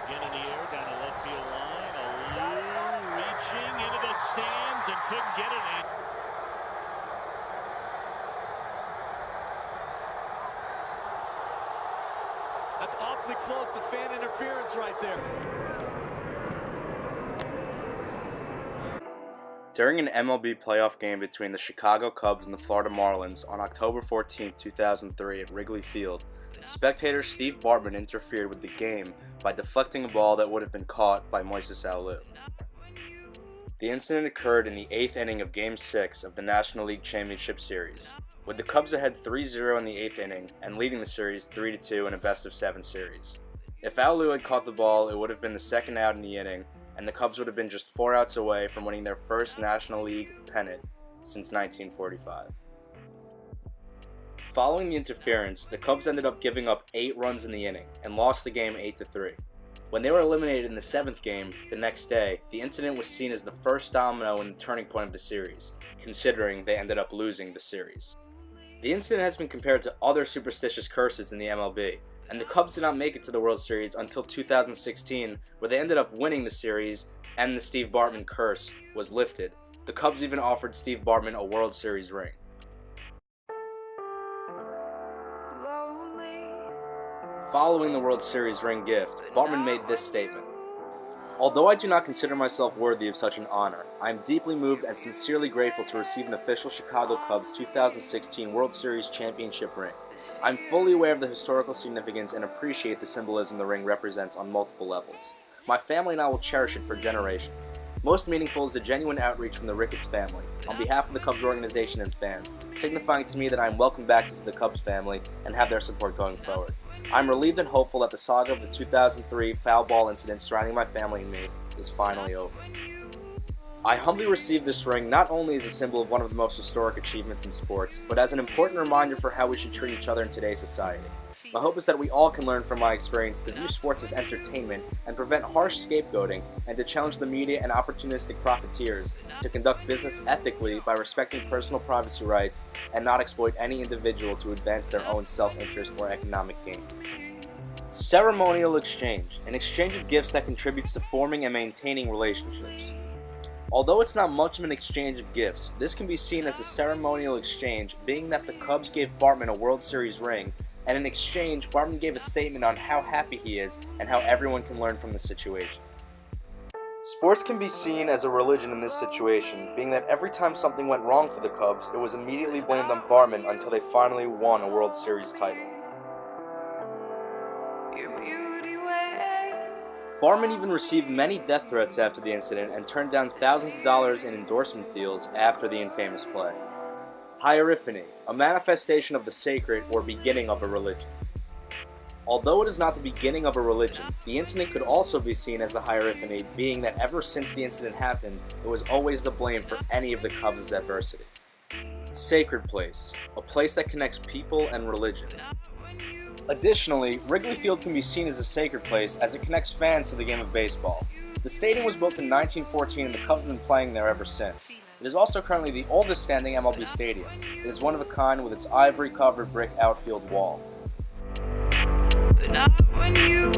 Again in the air, down the left field line. Alou reaching into the stands and couldn't get it. That's awfully close to fan interference right there. During an MLB playoff game between the Chicago Cubs and the Florida Marlins on October 14, 2003 at Wrigley Field, spectator Steve Bartman interfered with the game by deflecting a ball that would have been caught by Moises Alou. The incident occurred in the 8th inning of Game 6 of the National League Championship Series, with the Cubs ahead 3-0 in the 8th inning and leading the series 3-2 in a best-of-7 series. If Alou had caught the ball, it would have been the second out in the inning, and the Cubs would have been just 4 outs away from winning their first National League pennant since 1945. Following the interference, the Cubs ended up giving up 8 runs in the inning and lost the game 8-3. When they were eliminated in the 7th game the next day, the incident was seen as the first domino in the turning point of the series, considering they ended up losing the series. The incident has been compared to other superstitious curses in the MLB, and the Cubs did not make it to the World Series until 2016, where they ended up winning the series and the Steve Bartman curse was lifted. The Cubs even offered Steve Bartman a World Series ring. Following the World Series ring gift, Bartman made this statement: "Although I do not consider myself worthy of such an honor, I am deeply moved and sincerely grateful to receive an official Chicago Cubs 2016 World Series championship ring. I am fully aware of the historical significance and appreciate the symbolism the ring represents on multiple levels. My family and I will cherish it for generations. Most meaningful is the genuine outreach from the Ricketts family, on behalf of the Cubs organization and fans, signifying to me that I am welcome back into the Cubs family and have their support going forward. I am relieved and hopeful that the saga of the 2003 foul ball incident surrounding my family and me is finally over. I humbly receive this ring not only as a symbol of one of the most historic achievements in sports, but as an important reminder for how we should treat each other in today's society. My hope is that we all can learn from my experience to view sports as entertainment and prevent harsh scapegoating, and to challenge the media and opportunistic profiteers to conduct business ethically by respecting personal privacy rights and not exploit any individual to advance their own self-interest or economic gain." Ceremonial exchange, an exchange of gifts that contributes to forming and maintaining relationships. Although it's not much of an exchange of gifts, this can be seen as a ceremonial exchange, being that the Cubs gave Bartman a World Series ring, and in exchange, Bartman gave a statement on how happy he is and how everyone can learn from the situation. Sports can be seen as a religion in this situation, being that every time something went wrong for the Cubs, it was immediately blamed on Bartman until they finally won a World Series title. Bartman even received many death threats after the incident and turned down thousands of dollars in endorsement deals after the infamous play. Hierophany, a manifestation of the sacred or beginning of a religion. Although it is not the beginning of a religion, the incident could also be seen as a hierophany, being that ever since the incident happened, it was always the blame for any of the Cubs' adversity. Sacred place, a place that connects people and religion. Additionally, Wrigley Field can be seen as a sacred place as it connects fans to the game of baseball. The stadium was built in 1914 and the Cubs have been playing there ever since. It is also currently the oldest standing MLB stadium. It is one of a kind with its ivory-covered brick outfield wall. But not when you